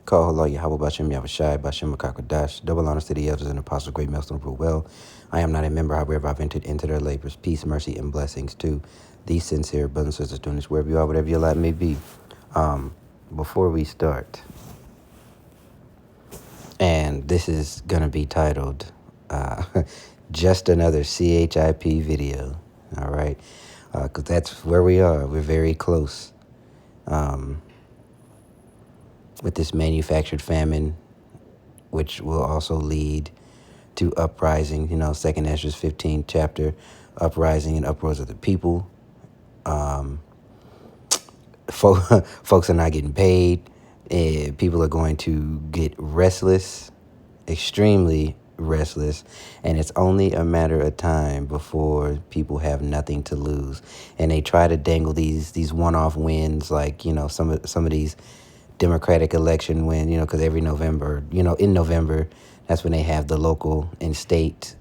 Call hello Yahweh Bashem Yahushai Bashem Makakadash. Double honors to the elders and apostles, great millstone rule well. I am not a member, however, I've entered into their labors. Peace, mercy, and blessings to these sincere brothers and sisters doing this wherever you are, whatever your lot may be. Before we start, and this is going to be titled Just Another CHIP Video. All right. Because that's where we are. We're very close with this manufactured famine, which will also lead to uprising. You know, 2nd Ezra 15th chapter, uprising and uproars of the people. Folks are not getting paid. People are going to get restless, extremely restless, and it's only a matter of time before people have nothing to lose. And they try to dangle these one-off wins, like, you know, some of these Democratic election win, you know, because every November, you know, in November, that's when they have the local and state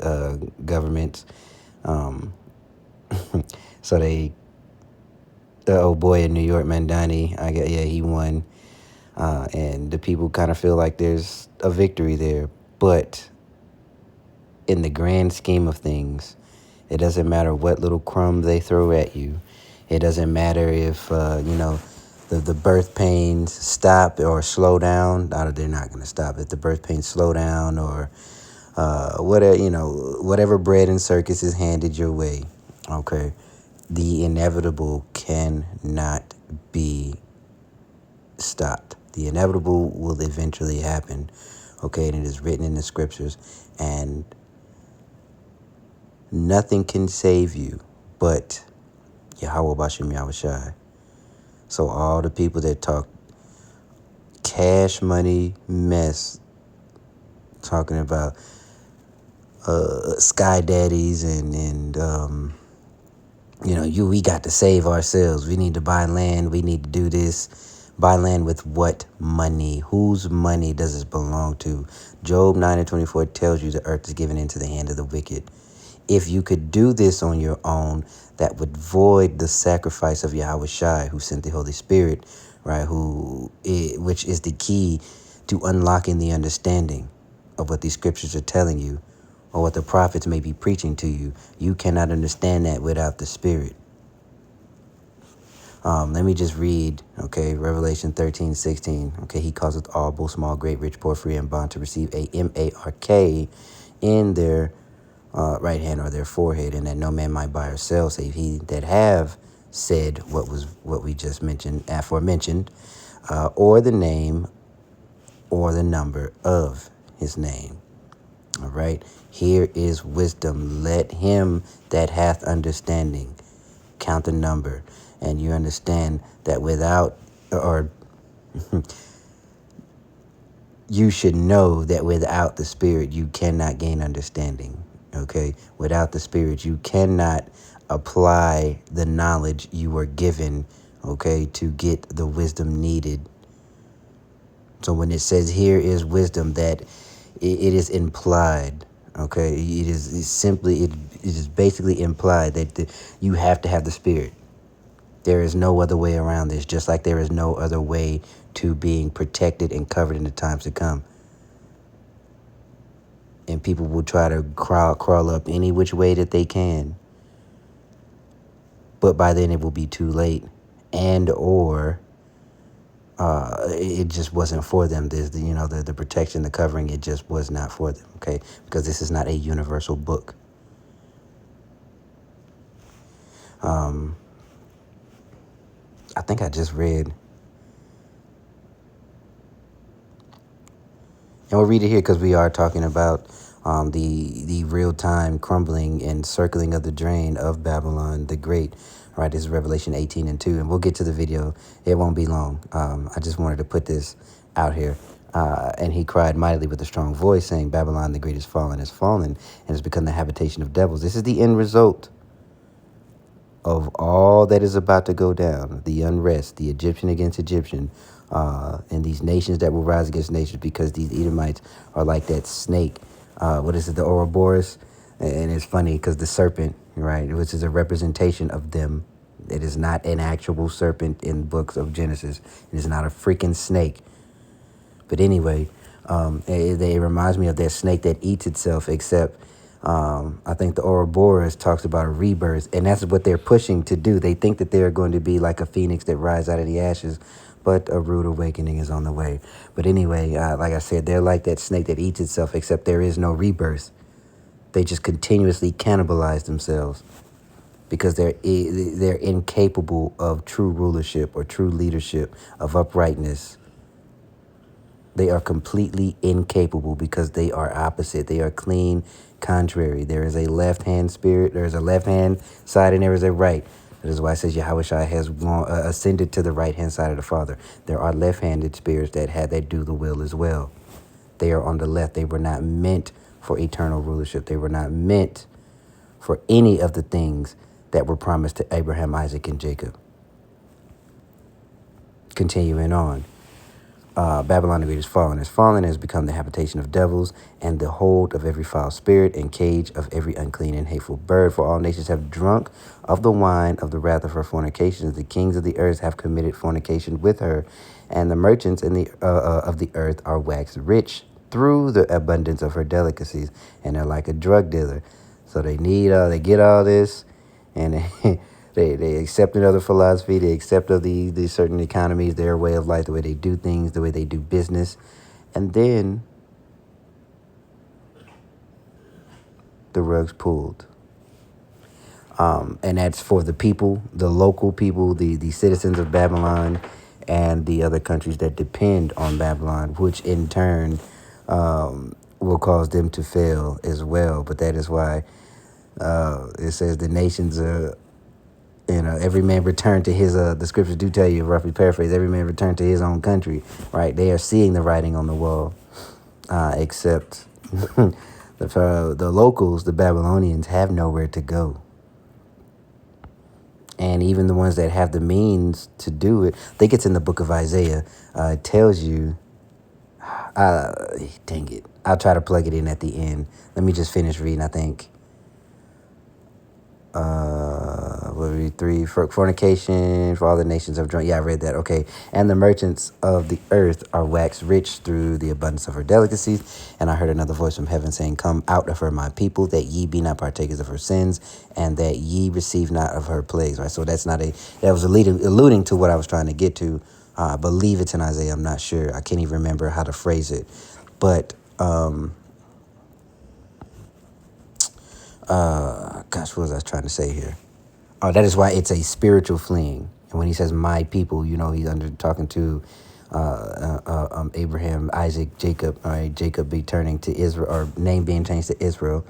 governments. So the old boy in New York, Mandani, he won. And the people kind of feel like there's a victory there. But in the grand scheme of things, it doesn't matter what little crumb they throw at you. It doesn't matter if, the birth pains stop or slow down. They're not going to stop. If the birth pains slow down or whatever bread and circus is handed your way, okay, the inevitable cannot be stopped. The inevitable will eventually happen, okay, and it is written in the scriptures, and nothing can save you but Yahweh Bashem Yahushai. So all the people that talk cash money mess, talking about sky daddies and we got to save ourselves. We need to buy land. We need to do this. Buy land with what money? Whose money does this belong to? Job 9:24 tells you the earth is given into the hand of the wicked. If you could do this on your own, that would void the sacrifice of Yahweh Shai, who sent the Holy Spirit, right? Which is the key to unlocking the understanding of what these scriptures are telling you, or what the prophets may be preaching to you. You cannot understand that without the Spirit. Let me just read, okay, Revelation 13:16. Okay, he causeth all, both small, great, rich, poor, free, and bond, to receive a mark in their right hand or their forehead, and that no man might buy or sell save he that have said what we just mentioned, aforementioned, or the name or the number of his name. All right. Here is wisdom. Let him that hath understanding count the number. And you understand that you should know that without the Spirit, you cannot gain understanding. Okay. Without the Spirit, you cannot apply the knowledge you were given, okay, to get the wisdom needed. So when it says here is wisdom, that it is implied, okay? It is basically implied that you have to have the Spirit. There is no other way around this, just like there is no other way to being protected and covered in the times to come. And people will try to crawl up any which way that they can. But by then it will be too late. And or it just wasn't for them. There's the protection, the covering, it just was not for them, okay? Because this is not a universal book. I think I just read, and we'll read it here because we are talking about the real-time crumbling and circling of the drain of Babylon the Great. Right, this is Revelation 18:2, and we'll get to the video. It won't be long. I just wanted to put this out here. And he cried mightily with a strong voice, saying, Babylon the Great is fallen, and has become the habitation of devils. This is the end result of all that is about to go down, the unrest, the Egyptian against Egyptian, and these nations that will rise against nations, because these Edomites are like that snake. The Ouroboros? And it's funny because the serpent, right, which is a representation of them. It is not an actual serpent in books of Genesis. It is not a freaking snake. But anyway, it reminds me of that snake that eats itself, except I think the Ouroboros talks about a rebirth, and that's what they're pushing to do. They think that they're going to be like a phoenix that rises out of the ashes, but a rude awakening is on the way. But anyway, like I said, they're like that snake that eats itself, except there is no rebirth. They just continuously cannibalize themselves because they're incapable of true rulership or true leadership, of uprightness. They are completely incapable because they are opposite. They are clean contrary. There is a left-hand spirit. There is a left-hand side and there is a right. That is why it says Yahushua has ascended to the right-hand side of the Father. There are left-handed spirits that do the will as well. They are on the left. They were not meant for eternal rulership. They were not meant for any of the things that were promised to Abraham, Isaac, and Jacob. Continuing on. Babylon the Great is fallen. Has fallen, has become the habitation of devils and the hold of every foul spirit and cage of every unclean and hateful bird. For all nations have drunk of the wine of the wrath of her fornications. The kings of the earth have committed fornication with her, and the merchants of the earth are waxed rich through the abundance of her delicacies. And they're like a drug dealer. So they get all this, and they accept another philosophy. They accept of these certain economies, their way of life, the way they do things, the way they do business. And then the rug's pulled. And that's for the people, the local people, the citizens of Babylon, and the other countries that depend on Babylon, which in turn will cause them to fail as well. But that is why it says the nations are... every man returned to his, the scriptures do tell you, roughly paraphrase, every man returned to his own country, right? They are seeing the writing on the wall, except the locals, the Babylonians, have nowhere to go. And even the ones that have the means to do it, I think it's in the book of Isaiah, it tells you, dang it, I'll try to plug it in at the end. Let me just finish reading, I think. What would be 3? Fornication, for all the nations have drunk. Yeah, I read that. Okay. And the merchants of the earth are waxed rich through the abundance of her delicacies. And I heard another voice from heaven saying, come out of her, my people, that ye be not partakers of her sins, and that ye receive not of her plagues. Right. So that was alluding to what I was trying to get to. I believe it's in Isaiah. I'm not sure. I can't even remember how to phrase it. But, gosh, what was I trying to say here? Oh, that is why it's a spiritual fleeing. And when he says my people, he's talking to Abraham, Isaac, Jacob. All right, Jacob be turning to Israel, or name being changed to Israel,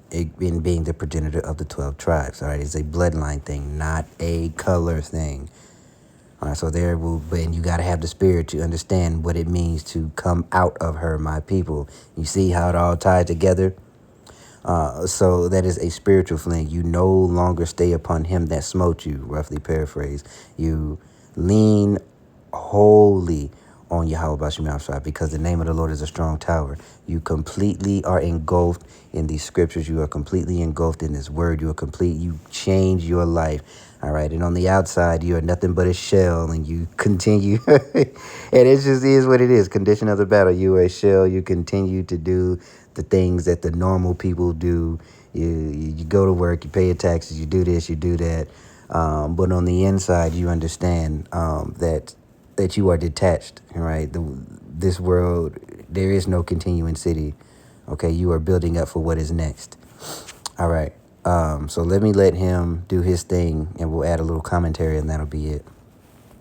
in being the progenitor of the 12 tribes. All right, it's a bloodline thing, not a color thing. All right, so and you got to have the spirit to understand what it means to come out of her, my people. You see how it all tied together? So that is a spiritual fling. You no longer stay upon him that smote you, roughly paraphrase. You lean wholly on Yahweh Bashim Yahshua, because the name of the Lord is a strong tower. You completely are engulfed in these scriptures. You are completely engulfed in this word. You change your life. All right. And on the outside, you are nothing but a shell, and you continue. And it just is what it is. Condition of the battle. You are a shell. You continue to do the things that the normal people do. You go to work, you pay your taxes, you do this, you do that. But on the inside, you understand that you are detached, right? This world, there is no continuing city. Okay, you are building up for what is next. All right. So let him do his thing, and we'll add a little commentary, and that'll be it.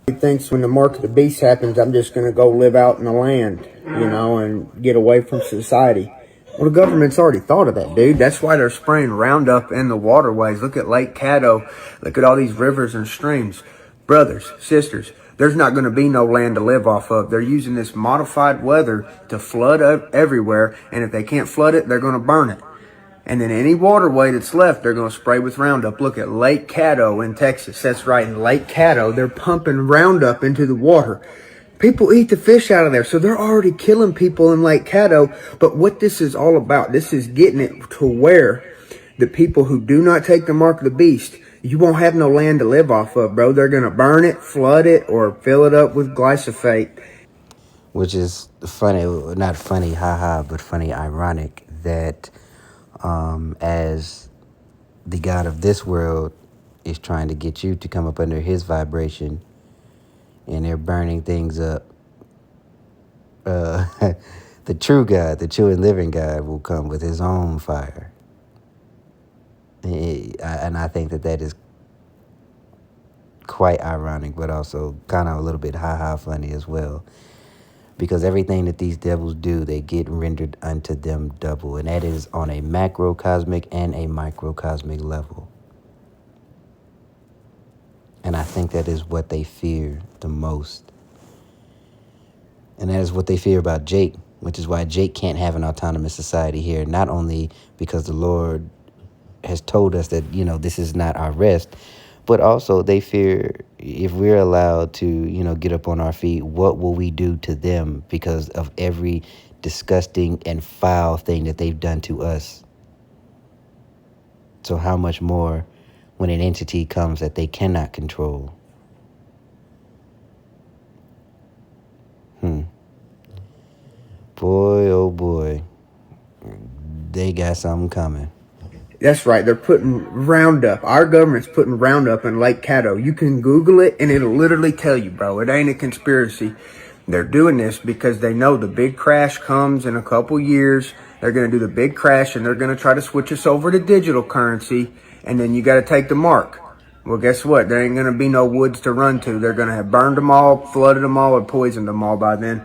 He thinks when the mark of the beast happens, I'm just going to go live out in the land, and get away from society. Well, the government's already thought of that, dude. That's why they're spraying Roundup in the waterways. Look at Lake Caddo. Look at all these rivers and streams. Brothers, sisters, there's not going to be no land to live off of. They're using this modified weather to flood up everywhere, and if they can't flood it, they're going to burn it. And then any waterway that's left, they're going to spray with Roundup. Look at Lake Caddo in Texas. That's right, in Lake Caddo, they're pumping Roundup into the water. People eat the fish out of there, so they're already killing people in Lake Caddo. But what this is all about, this is getting it to where the people who do not take the mark of the beast, you won't have no land to live off of, bro. They're going to burn it, flood it, or fill it up with glyphosate. which is funny, not funny, haha, but funny, ironic that as the God of this world is trying to get you to come up under his vibration and they're burning things up, the true God, the true and living God will come with his own fire. And I think that is quite ironic, but also kind of a little bit ha-ha funny as well. Because everything that these devils do, they get rendered unto them double. And that is on a macrocosmic and a microcosmic level. And I think that is what they fear the most. And that is what they fear about Jake, which is why Jake can't have an autonomous society here. Not only because the Lord has told us that, this is not our rest, but also they fear if we're allowed to, get up on our feet, what will we do to them because of every disgusting and foul thing that they've done to us? So how much more when an entity comes that they cannot control? Boy, oh boy, they got something coming. That's right. They're putting Roundup. Our government's putting Roundup in Lake Caddo. You can Google it and it'll literally tell you, bro. It ain't a conspiracy. They're doing this because they know the big crash comes in a couple years. They're going to do the big crash and they're going to try to switch us over to digital currency. And then you got to take the mark. Well, guess what? There ain't going to be no woods to run to. They're going to have burned them all, flooded them all, or poisoned them all by then.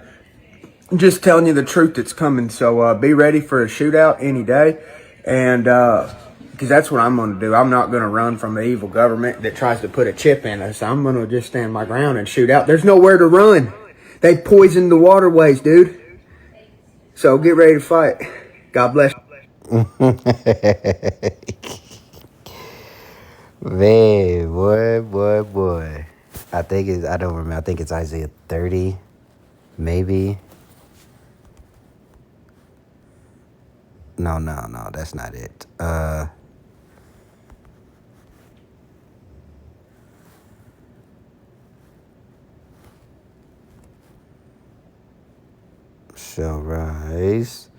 I'm just telling you the truth that's coming. So be ready for a shootout any day. And because that's what I'm going to do. I'm not going to run from the evil government that tries to put a chip in us. I'm going to just stand my ground and shoot out. There's nowhere to run. They poisoned the waterways, dude. So get ready to fight. God bless you. Man, boy. I don't remember. I think it's Isaiah 30, maybe. No, that's not it. Shall rise.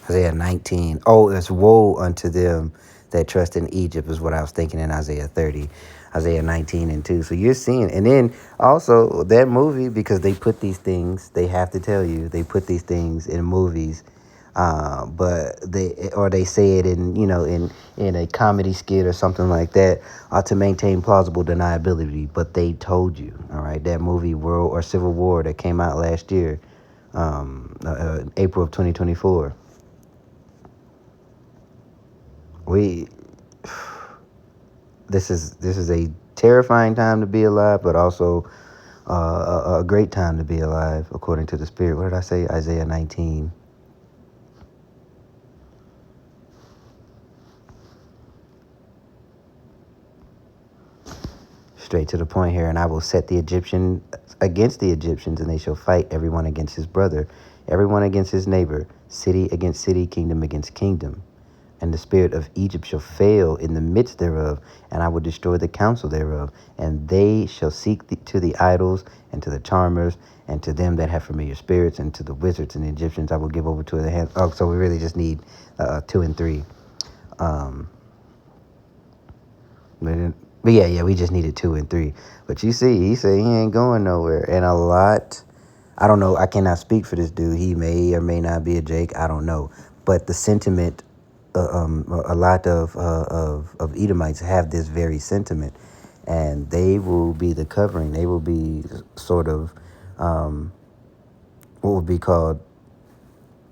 Isaiah 19. Oh, it's woe unto them that trust in Egypt is what I was thinking in Isaiah 30. Isaiah 19 and 2. So you're seeing. And then also that movie, because they put these things, they have to tell you, they put these things in movies. But they say it in a comedy skit or something like that to maintain plausible deniability. But they told you, all right, that movie World or Civil War that came out last year, April of 2024. This is a terrifying time to be alive, but also a great time to be alive, according to the Spirit. What did I say? Isaiah 19. Straight to the point here. And I will set the Egyptian against the Egyptians, and they shall fight everyone against his brother, everyone against his neighbor, city against city, kingdom against kingdom. And the spirit of Egypt shall fail in the midst thereof, and I will destroy the counsel thereof. And they shall seek to the idols, and to the charmers, and to them that have familiar spirits, and to the wizards and the Egyptians I will give over to their hands. Oh, so we really just need 2 and 3. But yeah, we just needed 2 and 3. But you see, he said he ain't going nowhere. And a lot, I don't know, I cannot speak for this dude. He may or may not be a Jake, I don't know. But the sentiment, a lot of Edomites have this very sentiment, and they will be the covering. They will be sort of what would be called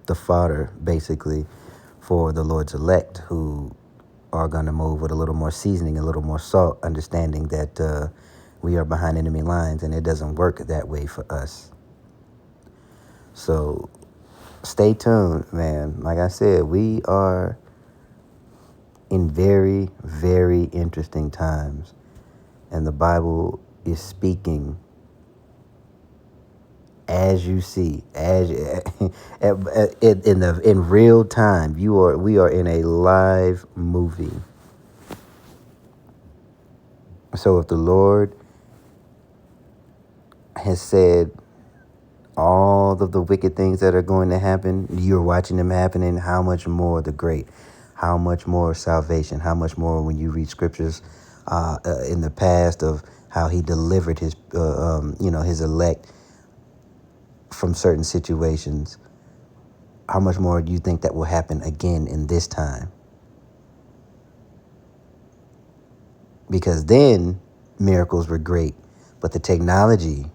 the fodder, basically, for the Lord's elect, who are going to move with a little more seasoning, a little more salt, understanding that we are behind enemy lines, and it doesn't work that way for us. So stay tuned, man. Like I said, we are in very, very interesting times, and the Bible is speaking as you see, as in real time. We are in a live movie. So if the Lord has said all of the wicked things that are going to happen, you're watching them happening, how much more the great, how much more salvation, how much more when you read scriptures in the past of how he delivered his his elect from certain situations, how much more do you think that will happen again in this time? Because then miracles were great, but the technology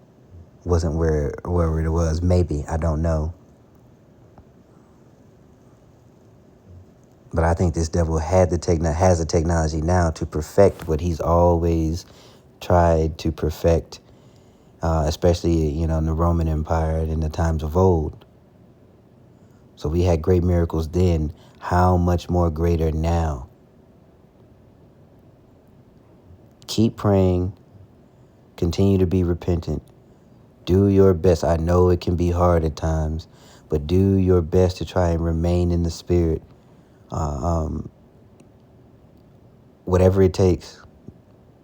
wasn't where it was. Maybe, I don't know. But I think this devil has the technology now to perfect what he's always tried to perfect, especially in the Roman Empire and in the times of old. So we had great miracles then. How much more greater now? Keep praying. Continue to be repentant. Do your best. I know it can be hard at times, but do your best to try and remain in the Spirit. Whatever it takes.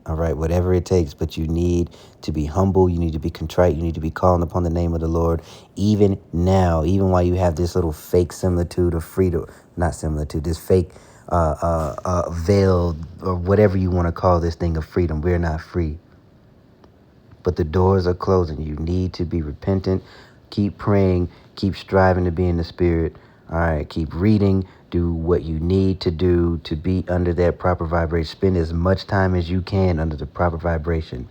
All right, whatever it takes. But you need to be humble. You need to be contrite. You need to be calling upon the name of the Lord. Even now, even while you have this little fake similitude of freedom, not similitude, this fake veiled or whatever you want to call this thing of freedom. We're not free. But the doors are closing. You need to be repentant. Keep praying. Keep striving to be in the Spirit. All right. Keep reading. Do what you need to do to be under that proper vibration. Spend as much time as you can under the proper vibration.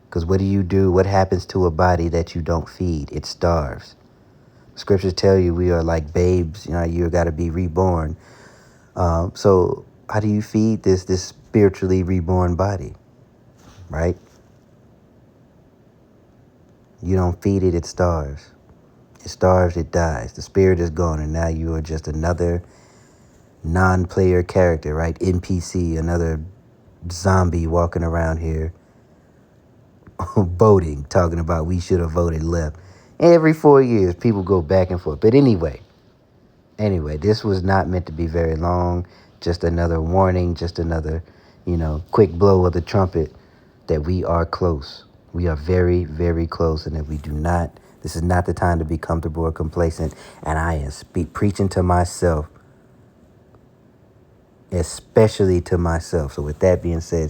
Because what do? What happens to a body that you don't feed? It starves. Scriptures tell you we are like babes. You got to be reborn. So how do you feed this spiritually reborn body? Right? You don't feed it, it starves. It starves, it dies. The spirit is gone, and now you are just another non-player character, right? NPC, another zombie walking around here voting, talking about we should have voted left. Every 4 years, people go back and forth. But anyway, this was not meant to be very long. Just another warning, just another, quick blow of the trumpet that we are close. We are very, very close, and that this is not the time to be comfortable or complacent. And I am preaching to myself, especially to myself. So with that being said,